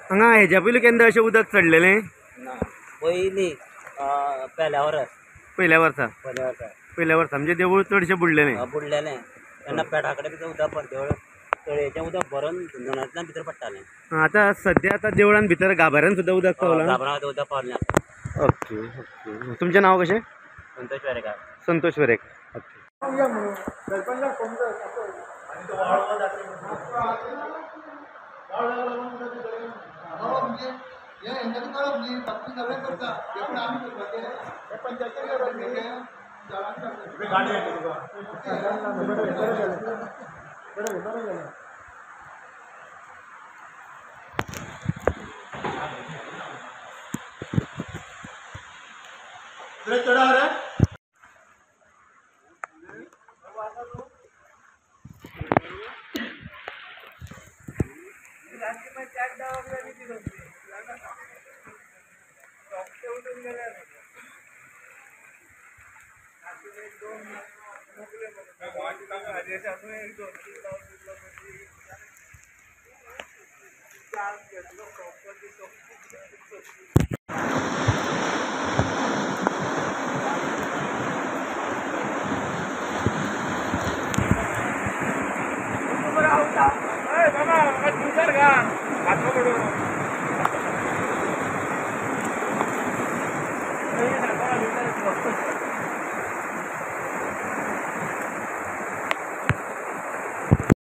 हांगा हेज्या पयलीं केन्ना अशें उदक चडलेलें ना पयलीं पहिल्या वर्सा पहिल्या वर्सा म्हणजे देवूळ चडशें बुडलेलें बुडलेलें तेन्ना पेटा कडेन भितर उदक भरता तळयेचें उदक भरून धुंदरांतल्यान भितर पडटालें। आतां सद्या आतां देवळान भितर गाभाऱ्यान सुद्दां उदक पावलां। गाभाऱ्यांत उदक पावलें। ओके ओके तुमचें नांव कशें? संतोष वेरेकार। संतोष वेरेकार।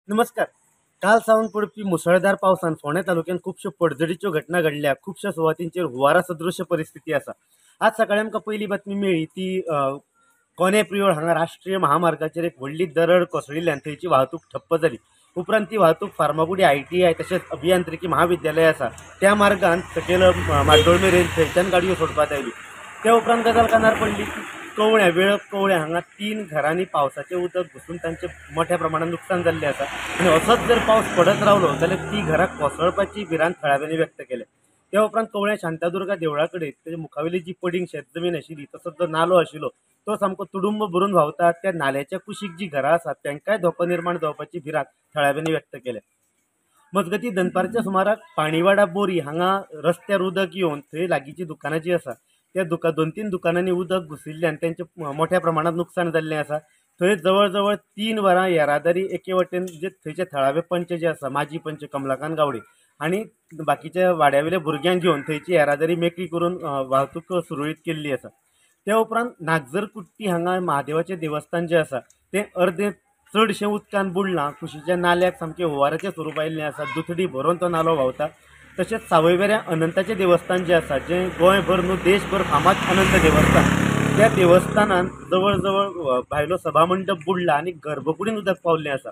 नमस्कार। काल सावन पडपी मुसळधार पावसान फोंडें तालुक्यात खुबश्यो पडझडीच्यो घटना घडल्या। खुबश्या सुवातींचेर हुंवारा सदृश्य परिस्थिती आसा। आज सकाळी आमकां पयली बातमी मेळ्ळी ती कोणे प्रियोळ हांगा राष्ट्रीय महामार्गाचेर एक व्हडली दरड कोसळिल्ल्यान थंयची वाहतूक ठप्प जाली। उपरांत ती वाहतूक फार्मागुडी ITI तशेंच अभियांत्रिकी महाविद्यालय आसा त्या मार्गान सकयल माड्डोळ मेरेन थंयच्यान गाडयो सोडपाक आयली। त्या उपरांत गजाल कानार पडली की कवळ्या वेळप कवळ्या हांगा 3 घरांनी पावसाचें उदक घुसून तांचें मोठ्या प्रमाणात नुकसान जाल्लें आसा। आनी असोच जर पावस पडत रावलो जाल्यार ती घरां कोसळपाची भिरांत थळाव्यांनी व्यक्त केल्या। त्या उपरांत कवळ्या शांतादुर्गा देवळा कडेन तेजे मुखावेली जी पडींग शेत जमीन आशिल्ली तसोच जो नालो आशिल्लो तो सामको तुडुंब भरून व्हांवता। त्या नाल्याच्या कुशीक जी घरां आसात तांकांय धोको निर्माण जावपाची भिरांत थळाव्यांनी व्यक्त केल्या। मजगतीं दनपारच्या सुमाराक पाणीवाडा बोरी हांगा रस्त्यार उदक येवन थंय लागींची दुकानां जी आसा त्या 2-3 दुकानांनी उदक घुसिल्ल्यान तांचें मोठ्या प्रमाणात नुकसान जाल्लें आसा। थंय जवळ जवळ 3 वरां येरादारी एके वटेन जे थंयचे थळावे पंच जे आसा माजी पंच कमलाकांत गावडे आनी बाकीच्या वाड्यावयल्या भुरग्यांक घेवन थंयची येरादारी मेकळी करून वाहतूक सुरळीत केल्ली आसा। त्या उपरांत नागजर कुट्टी हांगा महादेवाचें देवस्थान जें आसा तें अर्दें चडशें उदकान बुडलां। कुशीच्या नाल्याक सामकें हुंवाराचें स्वरूप आयिल्लें आसा। दुथडी भरून तो नालो व्हांवता। तशेंच सावयवेऱ्यां अनंताचें देवस्थान जें आसा जें गोंयभर न्हू देशभर फामाद अनंत देवस्थान त्या देवस्थानान जवळ जवळ भायलो सभामंडप बुडला आनी गर्भकुडीन उदक पावल्लें आसा।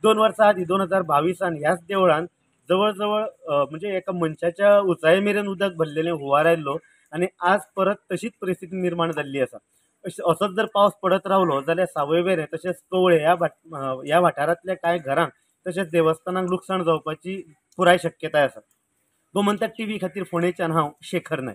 2 वर्सां आदीं 2022 ह्याच देवळान जवळ जवळ म्हणजे एका मनशाच्या उंचाये मेरेन उदक भरलेलें हुंवार आयिल्लो आनी आज परत तशीच परिस्थिती निर्माण जाल्ली आसा। असोच जर पावस पडत रावलो जाल्यार सावयवेरें तशेंच कवळे ह्या वाठारांतल्या कांय घरांक तशेंच देवस्थानांक लुकसाण जावपाची पुराय शक्यताय आसा। गोमंतक TV खातीर फोंडेच्यान हांव शेखर नायक।